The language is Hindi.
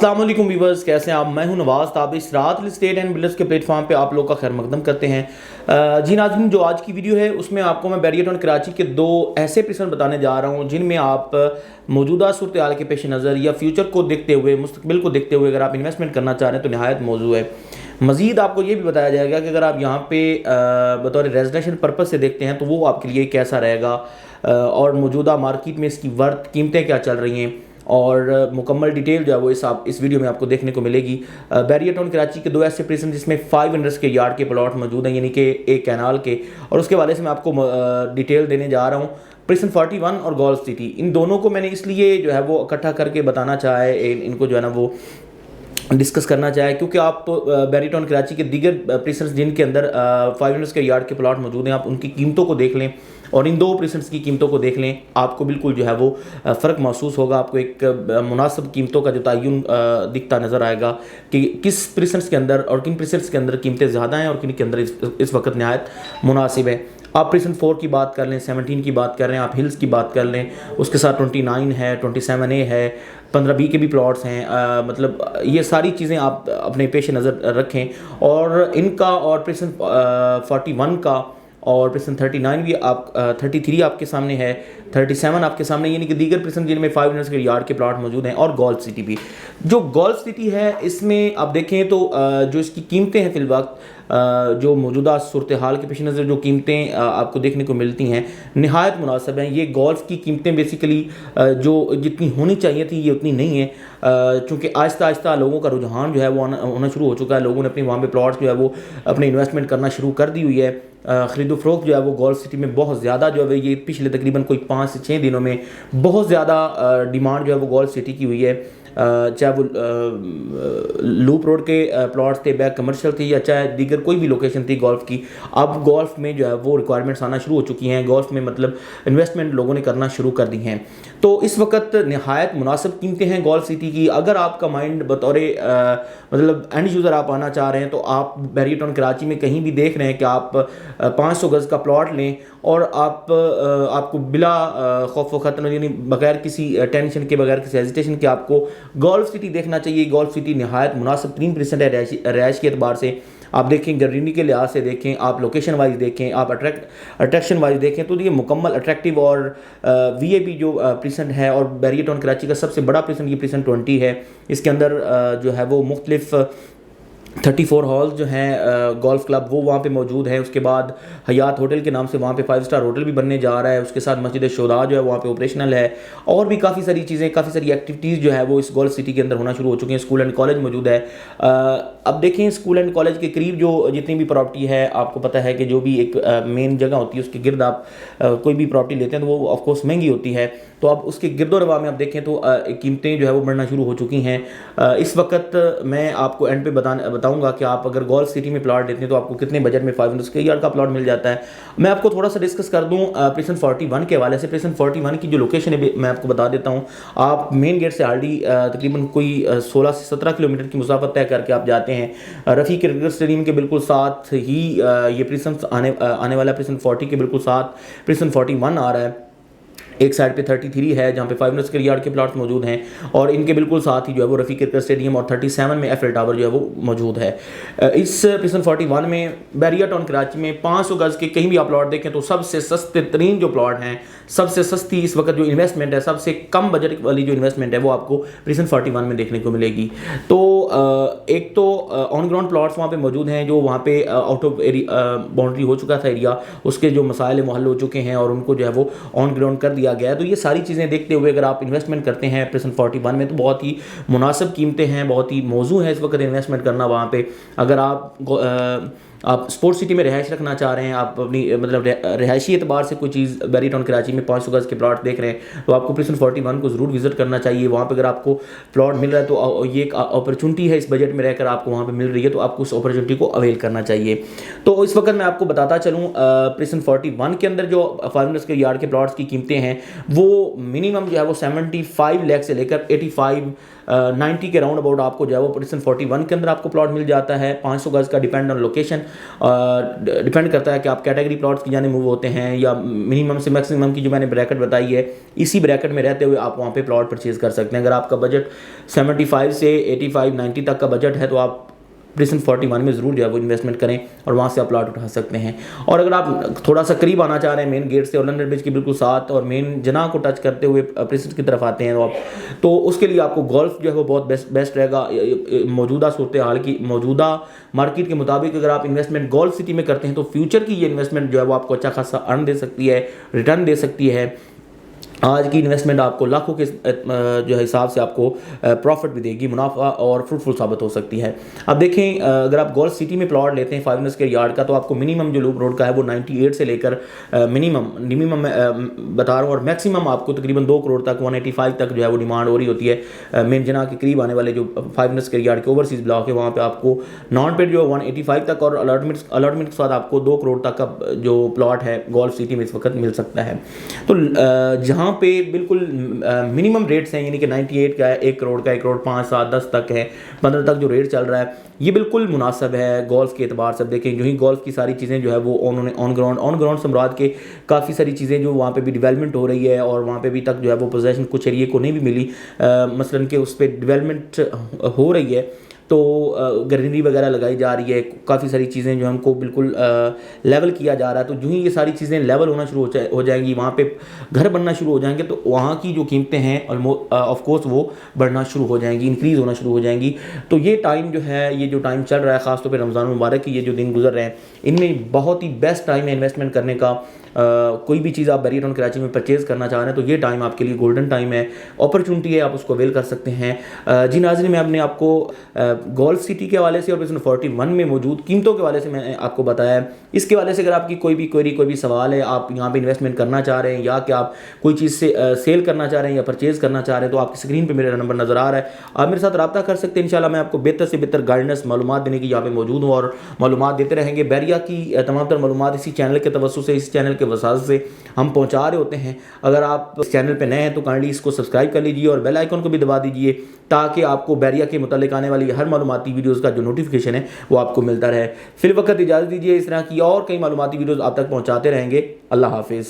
अस्सलाम वालेकुम व्यूवर्स, कैसे हैं आप। मैं हूं नवाज ताबिश। रात स्टेट एंड बिल्डर्स के प्लेटफॉर्म पे आप लोग का खैर मकदम करते हैं। जी नाज़रीन, जो आज की वीडियो है उसमें आपको मैं बैरियर टाउन कराची के दो ऐसे प्रेसन बताने जा रहा हूं जिनमें आप मौजूदा सूरत हाल के पेश नज़र या फ्यूचर को देखते हुए, मुस्तकबिल को देखते हुए अगर आप इन्वेस्टमेंट करना चाह रहे हैं तो नहायत मौजू है। मज़ीद आपको ये भी बताया जाएगा कि अगर आप यहाँ पे बतौर रेजिडेंशियल पर्पज़ से देखते हैं तो वो आपके लिए कैसा रहेगा, और मौजूदा मार्केट में इसकी वर्थ कीमतें क्या चल रही हैं और मुकम्मल डिटेल जो है वो इस वीडियो में आपको देखने को मिलेगी। बैरियर टाउन कराची के दो ऐसे प्रेसन जिसमें 500 के यार्ड के प्लॉट मौजूद हैं, यानी कि एक कैनाल के, और उसके वाले से मैं आपको डिटेल देने जा रहा हूँ। प्रेसन 41 और गोल्फ सिटी, इन दोनों को मैंने इसलिए जो है वो इकट्ठा करके बताना चाहा है, इनको जो है ना वो डिस्कस करना चाहे, क्योंकि आप बैरियर टाउन कराची के दीगर प्रेसन्स जिनके अंदर 500 के यार्ड के प्लॉट मौजूद हैं, आप उनकी कीमतों को देख लें और इन दो प्रेसन्स की कीमतों को देख लें, आपको बिल्कुल जो है वो फ़र्क महसूस होगा। आपको एक मुनासिब कीमतों का जो तयन दिखता नज़र आएगा कि किस प्रेसन्स के अंदर और किन प्रेसन्स के अंदर कीमतें ज़्यादा हैं और किन के अंदर इस वक्त नहायत मुनासिब है। आप प्रेसन 4 की बात कर लें, 17 की बात कर लें, आप हिल्स की बात कर लें, उसके साथ 29 है, 27A है, 15B के भी प्लॉट्स हैं। मतलब ये सारी चीज़ें आप अपने पेश नज़र रखें, और इनका और प्रेसन 41 का और प्रेसन 39 भी आप 33 आपके सामने है, 37 आपके सामने, यानी कि दीगर प्रेसन जिनमें 500 के यार्ड के प्लॉट मौजूद हैं, और गोल्फ सिटी भी। जो गोल्फ सिटी है इसमें आप देखें तो जो इसकी कीमतें हैं फिलवक्त, जो मौजूदा सूरत हाल के पेश नज़र जो कीमतें आपको देखने को मिलती हैं नहायत मुनासिब हैं। ये गोल्फ की कीमतें बेसिकली जो जितनी होनी चाहिए थी ये उतनी नहीं है, चूँकि आहिस्ता आहिस्ता लोगों का रुझान जो है वो होना शुरू हो चुका है। लोगों ने अपने वहाँ पे प्लॉट्स जो है वो अपने इन्वेस्टमेंट करना शुरू कर दी हुई है। ख़रीदो फरोख्त जो है वो गोल्फ सिटी में बहुत ज़्यादा जो है ये पिछले तकरीबन कोई 5 से 6 दिनों में बहुत ज़्यादा डिमांड जो है वो गोल्फ सिटी की हुई है। चाहे वो लूप रोड के प्लॉट्स थे, बैक कमर्शियल थी, या चाहे दीगर कोई भी लोकेशन थी गोल्फ की, अब गोल्फ में जो है वो रिक्वायरमेंट्स आना शुरू हो चुकी हैं। गोल्फ में मतलब इन्वेस्टमेंट लोगों ने करना शुरू कर दी हैं, तो इस वक्त नहायत मुनासिब कीमतें हैं गोल्फ सिटी की। अगर आपका माइंड बतौर मतलब एंड यूज़र आप आना चाह रहे हैं तो आप बैरियर टाउन कराची में कहीं भी देख रहे हैं कि आप 500 गज़ का प्लॉट लें और आपको बिला खौफ व खतरा, यानी बगैर किसी टेंशन के, बगैर किसी हेजिटेशन के आपको गोल्फ सिटी देखना चाहिए। गोल्फ सिटी नहायत मुनासिब 3% है रहायश के अतबार से। आप देखें, गर्दनी के लिहाज से देखें, आप लोकेशन वाइज देखें, आप अट्रैक्शन वाइज देखें, तो ये मुकम्मल अट्रैक्टिव और वीआईपी जो प्रेसन है। और बैरियर टाउन कराची का सबसे बड़ा प्रेसन ये प्रेसन 20 है। इसके अंदर जो है वो मुख्तलिफ 34 हॉल्स जो हैं गोल्फ क्लब वो वहाँ पे मौजूद है। उसके बाद हयात होटल के नाम से वहाँ पे 5 स्टार होटल भी बनने जा रहा है। उसके साथ मस्जिद शोदा जो है वहाँ पे ऑपरेशनल है, और भी काफ़ी सारी चीज़ें, काफ़ी सारी एक्टिविटीज़ जो है वो इस गोल्फ सिटी के अंदर होना शुरू हो चुकी हैं। स्कूल एंड कॉलेज मौजूद है। अब देखें, स्कूल एंड कॉलेज के करीब जो जितनी भी प्रॉपर्टी है, आपको पता है कि जो भी एक मेन जगह होती है उसके गिर्द आप कोई भी प्रॉपर्टी लेते हैं तो वो ऑफकोर्स महंगी होती है, तो अब उसके गिरदो रवा में आप देखें तो कीमतें जो है वो बढ़ना शुरू हो चुकी हैं। इस वक्त मैं आपको एंड पे बताऊंगा कि आप अगर गोल्फ सिटी में प्लॉट लेते हैं तो आपको कितने बजट में 500 के यार्ड का प्लॉट मिल जाता है। मैं आपको थोड़ा सा डिस्कस कर दूं प्रेसन 41 के हवाले से। प्रेसन 41 की जो लोकेशन है मैं आपको बता देता हूँ। आप मेन गेट से ऑलरेडी तकरीबन कोई 16 से 17 किलोमीटर की मुसाफत तय करके आप जाते हैं। रफ़ी क्रिकेट स्टेडियम के बिल्कुल साथ ही ये प्रेसन आने वाला प्रेसन 40 के बिल्कुल साथ प्रेसन 41 आ रहा है। एक साइड पे 33 है जहाँ पे 500 के यार्ड के प्लॉट्स मौजूद हैं, और इनके बिल्कुल साथ ही जो है वो रफ़ी क्रिकेट स्टेडियम और 37 में एफएल टावर जो है वो मौजूद है। इस प्रेसन 41 में बैरियर टाउन कराची में 500 गज़ के कहीं भी आप प्लॉट देखें तो सबसे सस्ते तरीन जो प्लॉट हैं, सबसे सस्ती इस वक्त जो इन्वेस्टमेंट है, सबसे कम बजट वाली जो इन्वेस्टमेंट है वो आपको प्रेसन 41 में देखने को मिलेगी। तो एक तो ऑन ग्राउंड प्लॉट्स वहाँ पे मौजूद हैं, जो वहाँ पे आउट ऑफ बाउंड्री हो चुका था एरिया, उसके जो मसाइल मुहल हो चुके हैं और उनको जो है वो ऑन ग्राउंड कर दिया गया है। तो ये सारी चीज़ें देखते हुए अगर आप इन्वेस्टमेंट करते हैं प्रेसन 41 में तो बहुत ही मुनासिब कीमतें हैं, बहुत ही मौजू है इस वक्त इन्वेस्टमेंट करना वहाँ पे। अगर आप स्पोर्ट्स सिटी में रिहाइश रखना चाह रहे हैं, आप अपनी मतलब रिहायशी एतबार से कोई चीज़ बैरियर टाउन कराची में 500 गज़ के प्लॉट देख रहे हैं तो आपको प्रेसन 41 को ज़रूर विजिट करना चाहिए। वहाँ पे अगर आपको प्लॉट मिल रहा है तो ये एक अपॉर्चुनिटी है, इस बजट में रहकर आपको वहाँ पे मिल रही है तो आपको उस अपॉर्चुनिटी को अवेल करना चाहिए। तो इस वक्त मैं आपको बताता चलूँ प्रेसन 41 के अंदर जो 500 के यार्ड के प्लॉट्स की कीमतें हैं वो मिनिमम जो है वो 75 लाख से लेकर 85-90 के राउंड अबाउट आपको जो है वो प्रेसन 41 के अंदर आपको प्लॉट मिल जाता है। 500 गज़ का डिपेंड ऑन लोकेशन, डिपेंड करता है कि आप कैटेगरी प्लॉट्स की जाने मूव होते हैं या मिनिमम से मैक्सिमम की जो मैंने ब्रैकेट बताई है इसी ब्रैकेट में रहते हुए आप वहाँ पे प्लॉट परचेज कर सकते हैं। अगर आपका बजट 75 से 85 90 तक का बजट है तो आप प्रिसन 41 में ज़रूर जो है वो इन्वेस्टमेंट करें और वहाँ से आप प्लॉट उठा सकते हैं। और अगर आप थोड़ा सा करीब आना चाह रहे हैं मेन गेट से और लंदन ब्रिज के बिल्कुल साथ और मेन जनाह को टच करते हुए प्रिसन की तरफ आते हैं तो उसके लिए आपको गोल्फ जो है वो बहुत बेस्ट रहेगा। मौजूदा सूरत हाल की मौजूदा मार्केट के मुताबिक अगर आप इन्वेस्टमेंट गोल्फ सिटी में करते हैं तो फ्यूचर की ये इन्वेस्टमेंट जो है वो आपको अच्छा खासा अर्न दे सकती है, रिटर्न दे सकती है। आज की इन्वेस्टमेंट आपको लाखों के जो हिसाब से आपको प्रॉफिट भी देगी, मुनाफा और फ्रूटफुल साबित हो सकती है। अब देखें अगर आप गोल्फ सिटी में प्लॉट लेते हैं 5 स्क्वायर यार्ड का तो आपको मिनिमम जो लूप रोड का है वो 98 से लेकर मिनिमम बता रहा हूँ और मैक्सिमम आपको तकरीबन 2 करोड़ तक 185 तक जो है वो डिमांड हो रही होती है। मेन जना के करीब आने वाले जो 5 स्क्वायर यार्ड के ओवरसीज ब्लॉक है वहाँ पर आपको नॉन पेड जो 185 तक और अलॉटमेंट के साथ आपको 2 करोड़ तक का जो प्लॉट है गोल्फ सिटी में इस वक्त मिल सकता है। तो जहाँ पे बिल्कुल मिनिमम रेट्स हैं यानी कि 98 का है, 1 करोड़ का, 1 करोड़ 5 7 10 तक है, 15 तक जो रेट चल रहा है ये बिल्कुल मुनासिब है गोल्फ के एतबार से। देखें जो ही गोल्फ की सारी चीज़ें जो है वो उन्होंने ऑन ग्राउंड सम्राट के काफ़ी सारी चीज़ें जो वहाँ पे भी डेवलपमेंट हो रही है और वहाँ पे भी तक जो है वो पोजेशन कुछ एरिए को नहीं भी मिली, मसलन कि उस पर डेवलपमेंट हो रही है तो ग्रीनरी वगैरह लगाई जा रही है, काफ़ी सारी चीज़ें जो हमको बिल्कुल लेवल किया जा रहा है। तो जो ही ये सारी चीज़ें लेवल होना शुरू हो जाएंगी, वहाँ पे घर बनना शुरू हो जाएंगे तो वहाँ की जो कीमतें हैं ऑफ कोर्स वो बढ़ना शुरू हो जाएंगी, इंक्रीज़ होना शुरू हो जाएंगी। तो ये टाइम जो है, ये जो टाइम चल रहा है ख़ासतौर पर रमज़ान मुबारक की ये जो दिन गुजर रहे हैं इनमें बहुत ही बेस्ट टाइम है इन्वेस्टमेंट करने का। कोई भी चीज़ आप बैरियर टाउन कराची में परचेज़ करना चाह रहे हैं तो ये टाइम आपके लिए गोल्डन टाइम है, अपॉर्चुनिटी है, आप उसको अवेल कर सकते हैं। जी नाज़रीन, मैं अपने आपको गोल्फ सिटी के हवाले से और प्रिसन 41 में मौजूद कीमतों के हवाले से मैंने आपको बताया है। इसके हवाले से अगर आपकी कोई भी क्वेरी, कोई भी सवाल है, आप यहाँ पे इन्वेस्टमेंट करना चाह रहे हैं या कि आप कोई चीज़ से सेल करना चाह रहे हैं या परचेज़ करना चाह रहे हैं तो आपकी स्क्रीन पर मेरा नंबर नज़र आ रहा है, आप मेरे साथ रब्ता कर सकते हैं। इंशाल्लाह मैं आपको बेहतर से बेहतर गाइडेंस मालूमात देने की यहाँ पे मौजूद हूँ और मालूमात देते रहेंगे। बैरिया की तमाम तर मालूमात इसी चैनल के तवज्जुह से, इस चैनल के वसात से हम पहुंचा रहे होते हैं। अगर आप इस चैनल पे नए हैं तो काइंडली इसको सब्सक्राइब कर लीजिए और बेल आइकन को भी दबा दीजिए ताकि आपको बैरिया के मुतालिक आने वाली हर मालूमाती वीडियोस का जो नोटिफिकेशन है वो आपको मिलता रहे। फिल वक्त इजाज़त दीजिए, इस तरह की और कई मालूमाती वीडियोस आप तक पहुंचाते रहेंगे। अल्लाह हाफिज़।